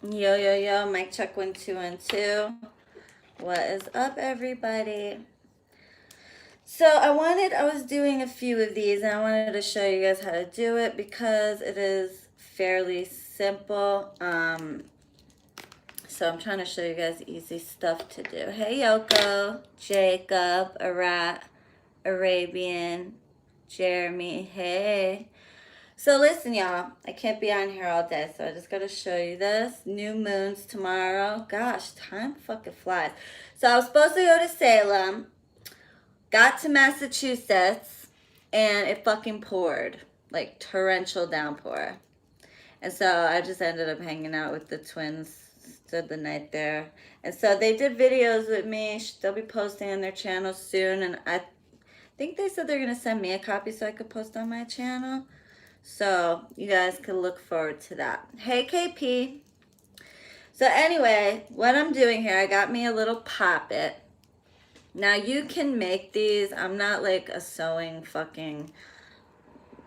Yo, yo, yo, mic check 1 2 1 2. What is up, everybody? So I was doing a few of these and I wanted to show you guys how to do it because it is fairly simple. So I'm trying to show you guys easy stuff to do. Hey, Yoko, Jacob, Arat, Arabian, Jeremy, hey. So listen, y'all, I can't be on here all day, so I just gotta show you this. New moon's tomorrow. Gosh, time fucking flies. So I was supposed to go to Salem, got to Massachusetts, and it fucking poured. Like torrential downpour. And so I just ended up hanging out with the twins, stood the night there. And so they did videos with me. They'll be posting on their channel soon, and I think they said they're gonna send me a copy so I could post on my channel. So you guys can look forward to that. Hey, KP. So anyway, what I'm doing here, I got me a little poppet. Now you can make these. I'm not like a sewing fucking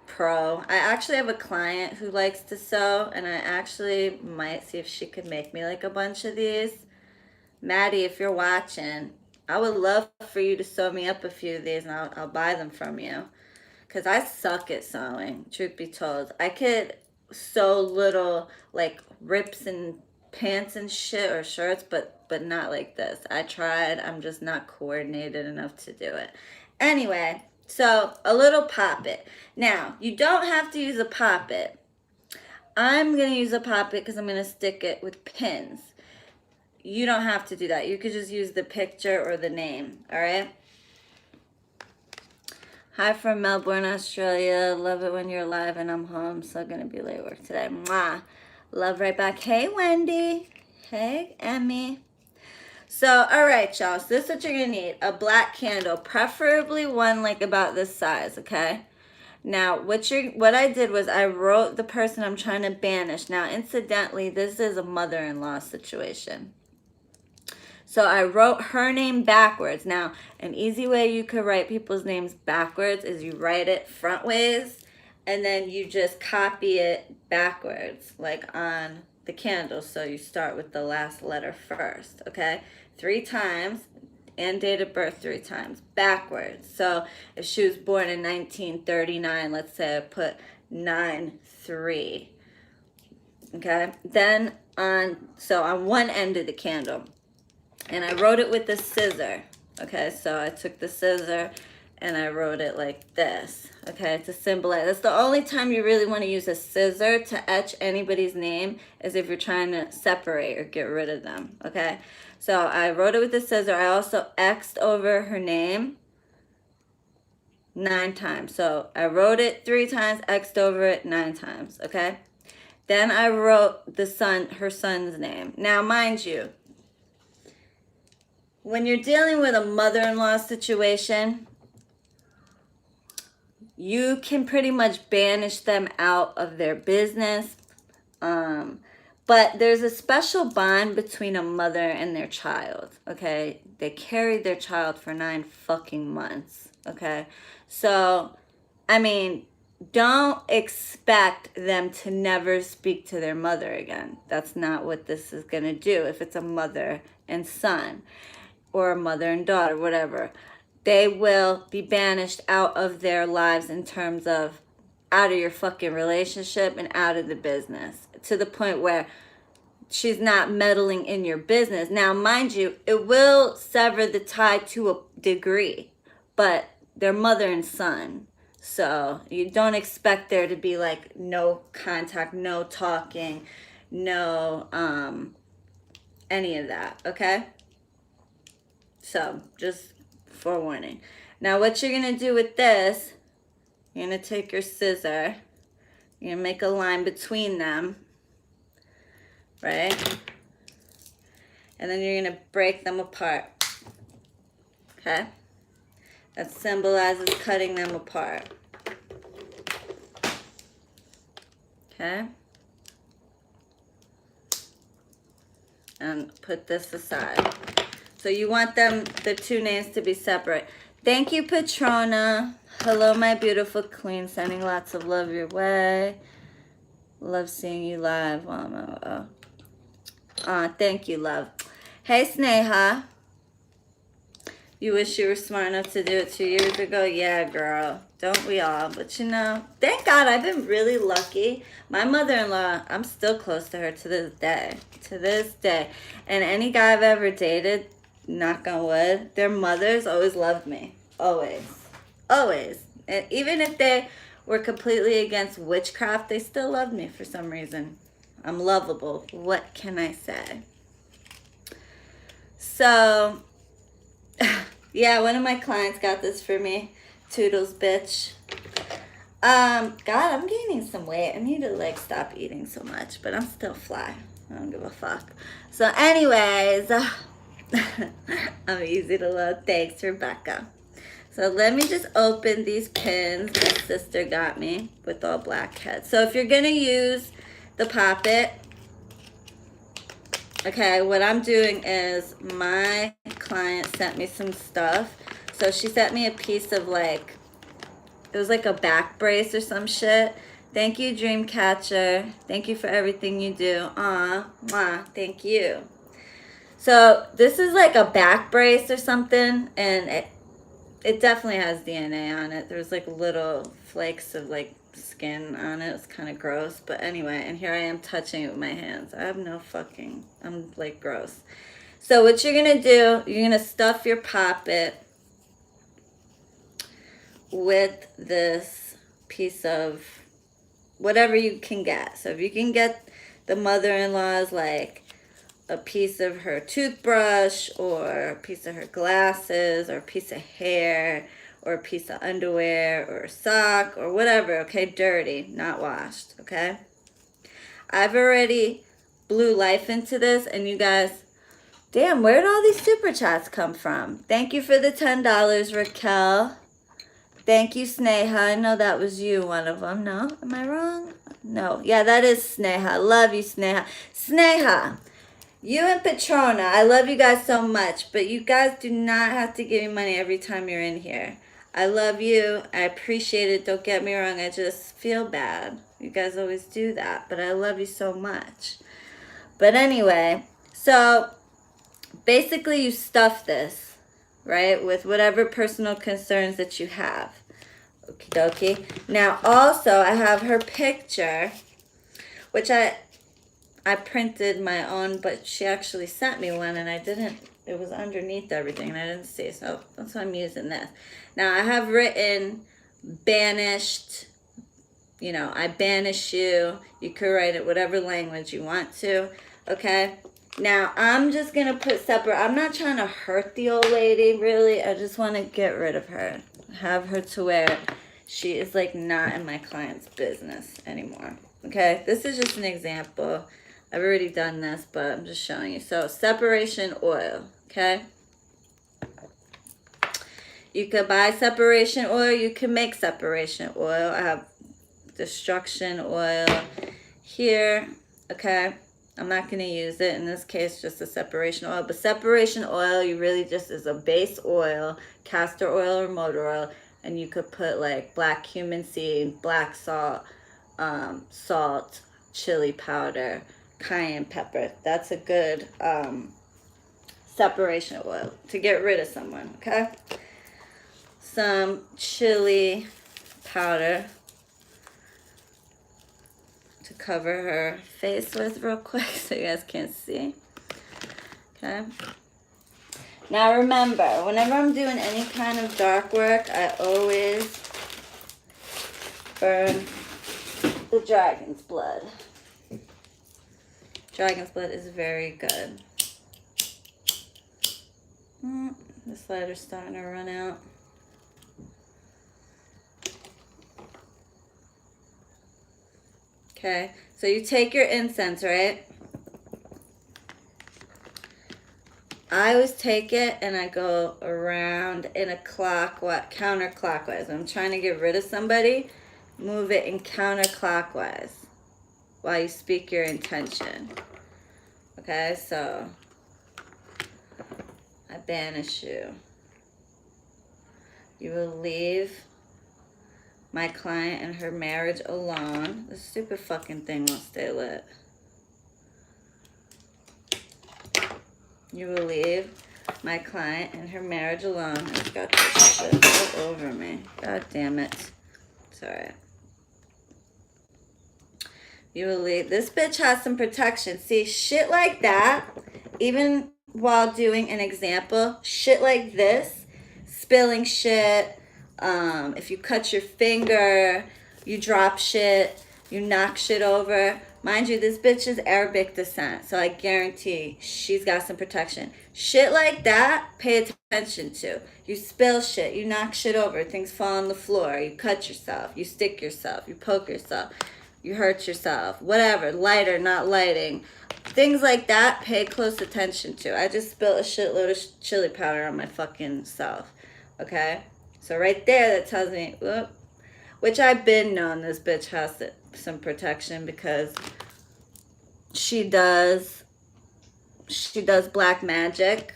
pro. I actually have a client who likes to sew, and I actually might see if she could make me like a bunch of these. Maddie, if you're watching, I would love for you to sew me up a few of these, and I'll buy them from you. Because I suck at sewing, truth be told. I could sew little, like, rips in pants and shit or shirts, but not like this. I tried. I'm just not coordinated enough to do it. Anyway, so a little poppet. Now, you don't have to use a poppet. I'm going to use a poppet because I'm going to stick it with pins. You don't have to do that. You could just use the picture or the name, all right? Hi from Melbourne, Australia. Love it when you're live and I'm home. So gonna be late work today. Mwah. Love right back. Hey, Wendy. Hey, Emmy. So, all right, y'all. So this is what you're gonna need. A black candle, preferably one like about this size, okay? Now, what I did was I wrote the person I'm trying to banish. Now, incidentally, this is a mother-in-law situation. So I wrote her name backwards. Now, an easy way you could write people's names backwards is you write it front ways and then you just copy it backwards, like on the candle. So you start with the last letter first, okay? 3 times, and date of birth 3 times, backwards. So if she was born in 1939, let's say I put 9-3, okay? Then on one end of the candle, and I wrote it with the scissor. Okay, so I took the scissor and I wrote it like this. Okay, to symbolize. That's the only time you really want to use a scissor to etch anybody's name is if you're trying to separate or get rid of them. Okay, so I wrote it with the scissor. I also X'd over her name 9 times. So I wrote it 3 times, X'd over it 9 times. Okay, then I wrote her son's name. Now, mind you, when you're dealing with a mother-in-law situation, you can pretty much banish them out of their business. But there's a special bond between a mother and their child, okay? They carried their child for 9 fucking months, okay? So, I mean, don't expect them to never speak to their mother again. That's not what this is going to do if it's a mother and son, or a mother and daughter, whatever. They will be banished out of their lives in terms of out of your fucking relationship and out of the business, to the point where she's not meddling in your business. Now, mind you, it will sever the tie to a degree, but they're mother and son. So you don't expect there to be like no contact, no talking, no any of that, okay? So, just forewarning. Now, what you're going to do with this, you're going to take your scissor, you're going to make a line between them, right? And then you're going to break them apart, okay? That symbolizes cutting them apart, okay? And put this aside. So you want the 2 names to be separate. Thank you, Patrona. Hello, my beautiful queen. Sending lots of love your way. Love seeing you live. Thank you, love. Hey, Sneha. You wish you were smart enough to do it 2 years ago? Yeah, girl. Don't we all? But you know, thank God I've been really lucky. My mother-in-law, I'm still close to her to this day. To this day. And any guy I've ever dated, knock on wood, their mothers always loved me. Always. Always. And even if they were completely against witchcraft, they still loved me for some reason. I'm lovable. What can I say? So, yeah, one of my clients got this for me. Toodles, bitch. God, I'm gaining some weight. I need to, like, stop eating so much, but I'm still fly. I don't give a fuck. So, anyways, I'm easy to love. Thanks, Rebecca. So let me just open these pins my sister got me with all black heads. So if you're going to use the poppet, okay, what I'm doing is my client sent me some stuff. So she sent me a piece of like, it was like a back brace or some shit. Thank you, Dreamcatcher. Thank you for everything you do. Aw, mwah, thank you. So this is like a back brace or something, and it definitely has DNA on it. There's like little flakes of like skin on it. It's kind of gross. But anyway, and here I am touching it with my hands. I have no fucking, I'm like gross. So what you're going to do, you're going to stuff your poppet with this piece of whatever you can get. So if you can get the mother-in-law's like a piece of her toothbrush or a piece of her glasses or a piece of hair or a piece of underwear or a sock or whatever, okay? Dirty, not washed, okay? I've already blew life into this, and you guys, damn, where did all these super chats come from? Thank you for the $10, Raquel. Thank you, Sneha. I know that was you, one of them. No? Am I wrong? No. Yeah, that is Sneha. Love you, Sneha. Sneha. You and Petrona, I love you guys so much, but you guys do not have to give me money every time you're in here. I love you. I appreciate it. Don't get me wrong. I just feel bad. You guys always do that, but I love you so much. But anyway, so basically you stuff this, right, with whatever personal concerns that you have. Okie dokie. Now also, I have her picture, which I printed my own, but she actually sent me one, and I didn't, it was underneath everything, and I didn't see, so that's why I'm using this. Now, I have written, banished, you know, I banish you. You could write it whatever language you want to, okay? Now, I'm just going to put separate, I'm not trying to hurt the old lady, really. I just want to get rid of her, have her to where she is, like, not in my client's business anymore, okay? This is just an example. I've already done this, but I'm just showing you. So, separation oil, okay? You could buy separation oil. You can make separation oil. I have destruction oil here, okay? I'm not going to use it. In this case, just a separation oil. But separation oil, you really just is a base oil, castor oil or motor oil, and you could put, like, black cumin seed, black salt, salt, chili powder, cayenne pepper. That's a good separation oil to get rid of someone, okay? Some chili powder to cover her face with real quick so you guys can't see, okay? Now remember, whenever I'm doing any kind of dark work, I always burn the dragon's blood. Dragon's blood is very good. This lighter's starting to run out. Okay, so you take your incense, right? I always take it and I go around in a counterclockwise. I'm trying to get rid of somebody. Move it in counterclockwise while you speak your intention. Okay, so I banish you. You will leave my client and her marriage alone. This stupid fucking thing won't stay lit. You will leave my client and her marriage alone. I've got this shit all over me. God damn it. It's alright. You will leave. This bitch has some protection. See, shit like that, even while doing an example, shit like this, spilling shit, if you cut your finger, you drop shit, you knock shit over. Mind you, this bitch is Arabic descent, so I guarantee she's got some protection. Shit like that, pay attention to. You spill shit, you knock shit over, things fall on the floor, you cut yourself, you stick yourself, you poke yourself, you hurt yourself, whatever, lighter, not lighting. Things like that, pay close attention to. I just spilled a shitload of chili powder on my fucking self, okay? So right there, that tells me, whoop, which I've been known this bitch has some protection because she does black magic.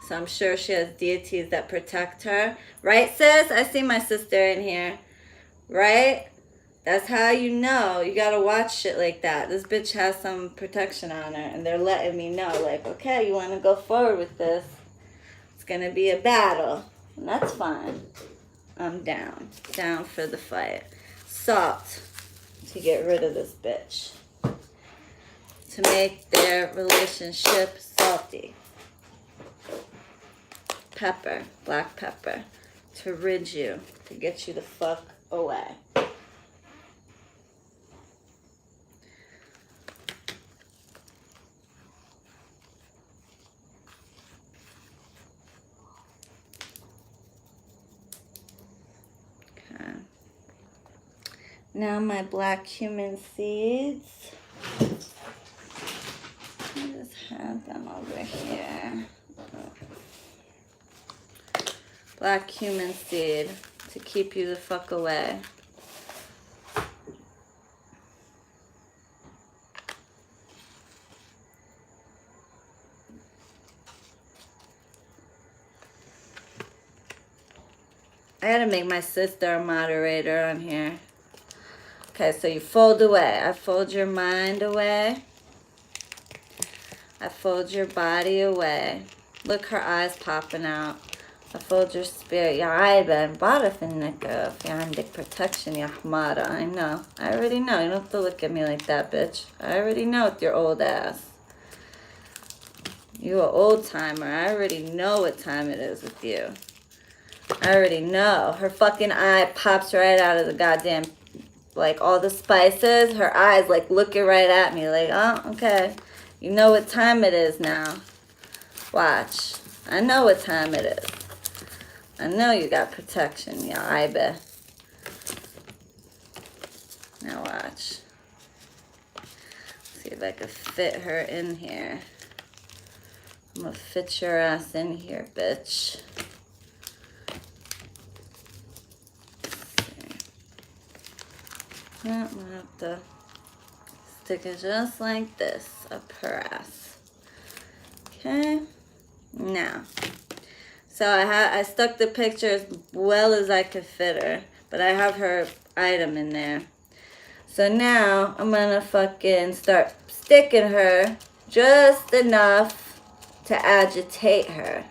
So I'm sure she has deities that protect her. Right, sis? I see my sister in here. Right? That's how you know. You gotta watch shit like that. This bitch has some protection on her, and they're letting me know, like, okay, you want to go forward with this. It's gonna be a battle, and that's fine. I'm down. Down for the fight. Salt to get rid of this bitch. To make their relationship salty. Pepper, black pepper, to rid you, to get you the fuck away. Now my black cumin seeds. I just have them over here. Black cumin seed to keep you the fuck away. I gotta make my sister a moderator on here. Okay, so you fold away. I fold your mind away. I fold your body away. Look, her eyes popping out. I fold your spirit. Ya aiba, بعرف انك في عندك protection يا حمارة. I know. I already know. You don't have to look at me like that, bitch. I already know with your old ass. You an old timer. I already know what time it is with you. I already know. Her fucking eye pops right out of the goddamn, like, all the spices. Her eyes, like, looking right at me. Like, oh, okay. You know what time it is now. Watch. I know what time it is. I know you got protection, ya aiba. Now watch. See if I can fit her in here. I'm gonna fit your ass in here, bitch. I'm gonna have to stick it just like this up her ass. Okay. Now, so I stuck the picture as well as I could fit her, but I have her item in there. So now I'm gonna fucking start sticking her just enough to agitate her.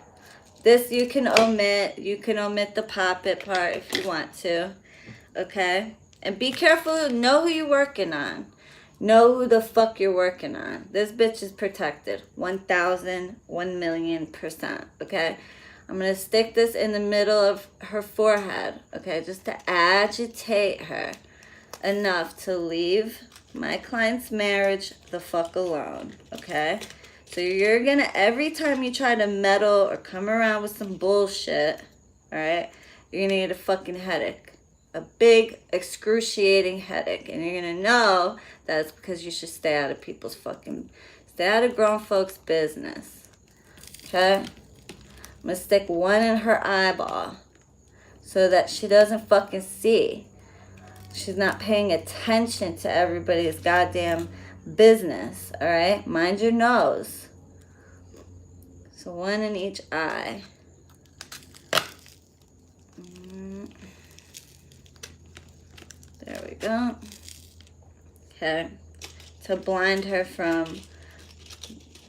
This you can omit. You can omit the pop it part if you want to. Okay? And be careful. Know who you're working on. Know who the fuck you're working on. This bitch is protected. 1,000, 1,000,000%. Okay? I'm going to stick this in the middle of her forehead. Okay? Just to agitate her enough to leave my client's marriage the fuck alone. Okay? So you're going to, every time you try to meddle or come around with some bullshit, alright, you're going to get a fucking headache. A big, excruciating headache. And you're going to know that it's because you should stay out of people's fucking, stay out of grown folks' business. Okay? I'm going to stick one in her eyeball so that she doesn't fucking see. She's not paying attention to everybody's goddamn business. Alright? Mind your nose. So one in each eye. There we go. Okay. To blind her from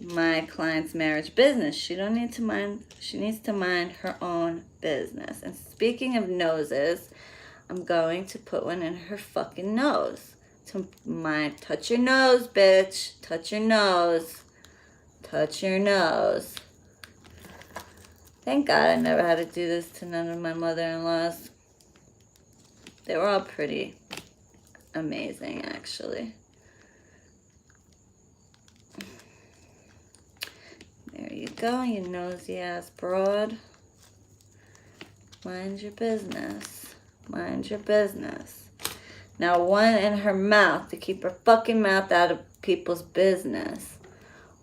my client's marriage business. She don't need to mind. She needs to mind her own business. And speaking of noses, I'm going to put one in her fucking nose. To mind, touch your nose, bitch. Touch your nose. Touch your nose. Thank God I never had to do this to none of my mother-in-laws. They were all pretty amazing, actually. There you go, you nosy ass broad. Mind your business. Mind your business. Now one in her mouth to keep her fucking mouth out of people's business.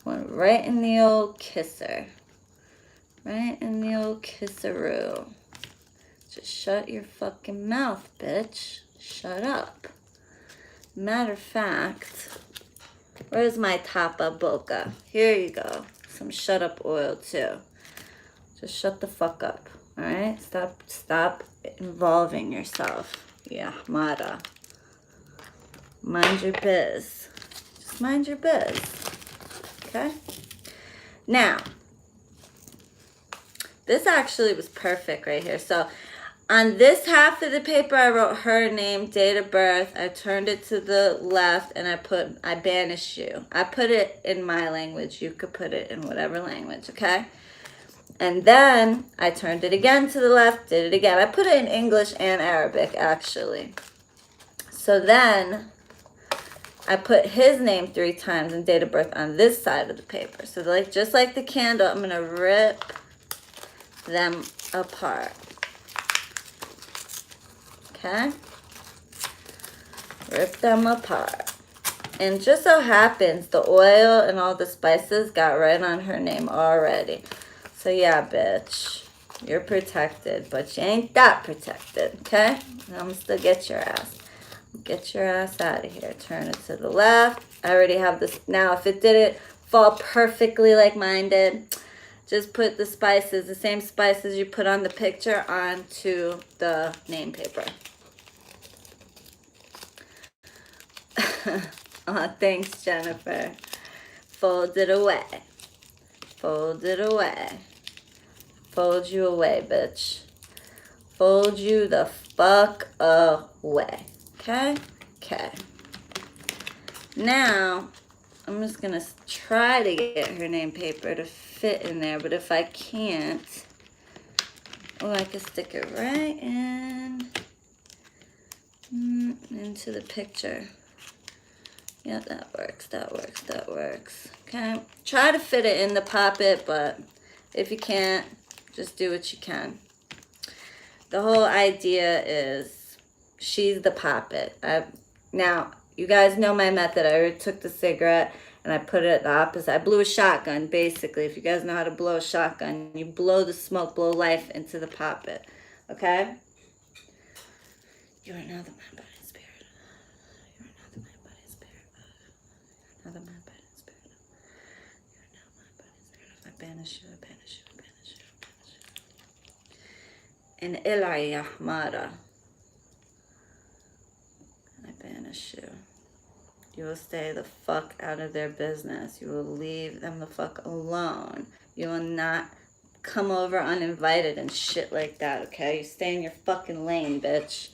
One right in the old kisser. Right in the old kisseroo. Just shut your fucking mouth, bitch. Shut up. Matter of fact, where's my tapa boca? Here you go. Some shut up oil too. Just shut the fuck up. Alright? Stop involving yourself. Yeah, Mara. Mind your biz. Just mind your biz. Okay? Now, this actually was perfect right here. So, on this half of the paper, I wrote her name, date of birth. I turned it to the left, and I banish you. I put it in my language. You could put it in whatever language, okay? And then I turned it again to the left, did it again. I put it in English and Arabic, actually. So then I put his name 3 times and date of birth on this side of the paper. So like just like the candle, I'm going to rip them apart. Okay? Rip them apart. And just so happens the oil and all the spices got right on her name already. So yeah, bitch. You're protected, but you ain't that protected, okay? I'm gonna still get your ass. Get your ass out of here. Turn it to the left. I already have this. Now, if it didn't fall perfectly like mine did, just put the spices, the same spices you put on the picture, onto the name paper. Oh, thanks, Jennifer. Fold it away. Fold it away. Fold you away, bitch. Fold you the fuck away. Okay? Okay. Now, I'm just going to try to get her name paper to fit in there, but if I can't, oh, I can stick it right in into the picture. Yeah, that works, that works, that works. Okay? Try to fit it in the poppet, but if you can't, just do what you can. The whole idea is she's the poppet. Now, you guys know my method. I took the cigarette and I put it at the opposite. I blew a shotgun, basically. If you guys know how to blow a shotgun, you blow the smoke, blow life into the poppet. Okay? You are now the mind, body, and spirit. You are now the mind, body, and spirit. You are now the mind, body, and spirit. You are now mind, body, and spirit. If I banish you, I banish you, I banish you, I banish you. And Ilai Yahmara. I banish you. You will stay the fuck out of their business. You will leave them the fuck alone. You will not come over uninvited and shit like that, okay? You stay in your fucking lane, bitch.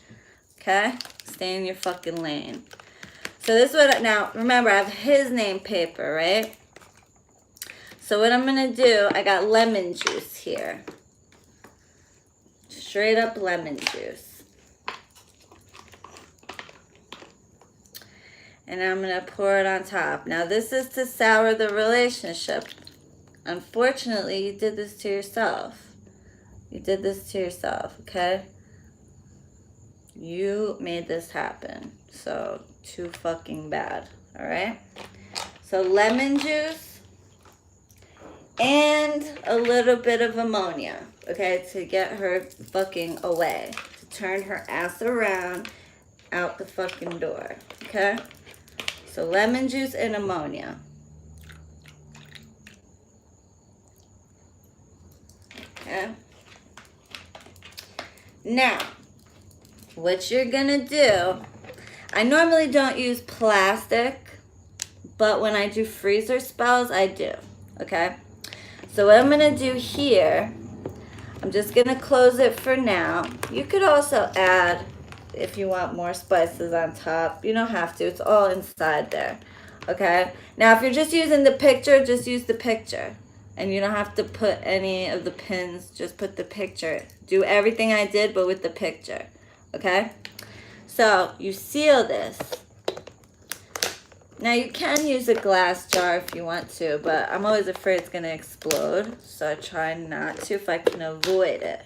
Okay? Stay in your fucking lane. So this is what, now, remember, I have his name paper, right? So what I'm going to do, I got lemon juice here. Straight up lemon juice. And I'm going to pour it on top. Now, this is to sour the relationship. Unfortunately, you did this to yourself. You did this to yourself, okay? You made this happen. So, too fucking bad, all right? So, lemon juice and a little bit of ammonia, okay, to get her fucking away. To turn her ass around out the fucking door, okay? So lemon juice and ammonia. Okay. Now, what you're gonna do, I normally don't use plastic, but when I do freezer spells, I do. okay? So what I'm gonna do here, I'm just gonna close it for now. You could also add, if you want more spices on top. You don't have to, it's all inside there, okay? Now if you're just using the picture, just use the picture. And you don't have to put any of the pins, just put the picture. Do everything I did, but with the picture, okay? So you seal this. Now you can use a glass jar if you want to, but I'm always afraid it's gonna explode, so I try not to if I can avoid it.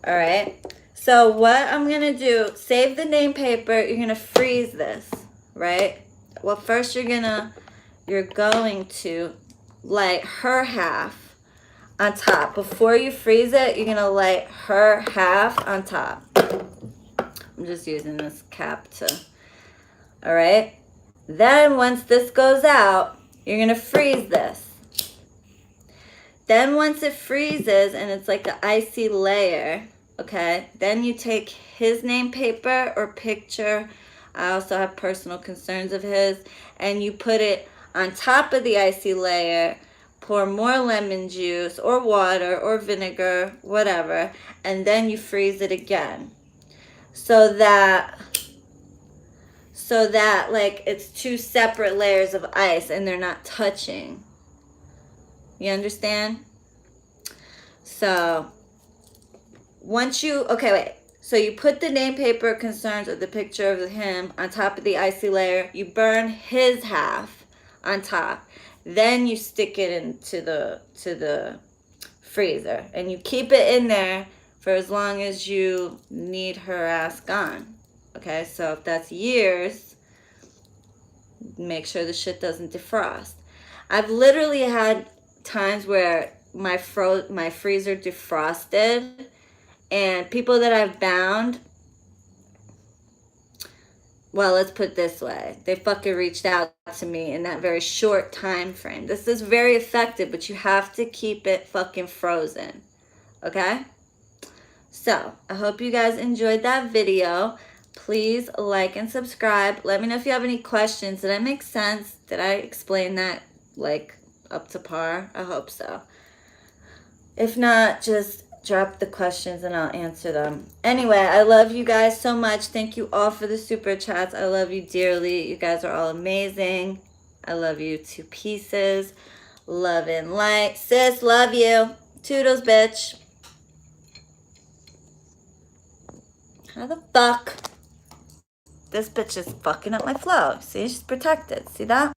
All right, so what I'm gonna do, save the name paper, you're gonna freeze this, right? Well, first you're going to light her half on top. Before you freeze it, you're gonna light her half on top. I'm just using this cap to, all right? Then once this goes out, you're gonna freeze this. Then once it freezes and it's like an icy layer, okay, then you take his name paper or picture, I also have personal concerns of his, and you put it on top of the icy layer, pour more lemon juice or water or vinegar, whatever, and then you freeze it again. So that like it's two separate layers of ice and they're not touching. You understand? So once you, okay, wait. So you put the name paper concerns or the picture of him on top of the icy layer. You burn his half on top. Then you stick it into the freezer. And you keep it in there for as long as you need her ass gone. Okay, so if that's years, make sure the shit doesn't defrost. I've literally had times where my freezer defrosted, and people that I've bound, well, let's put it this way, they fucking reached out to me in that very short time frame. This is very effective, but you have to keep it fucking frozen, okay? So I hope you guys enjoyed that video. Please like and subscribe. Let me know if you have any questions. Did I make sense? Did I explain that like up to par? I hope so. If not, just drop the questions and I'll answer them. Anyway, I love you guys so much. Thank you all for the super chats. I love you dearly. You guys are all amazing. I love you to pieces. Love and light. Sis, love you. Toodles, bitch. How the fuck? This bitch is fucking up my flow. See, she's protected. See that?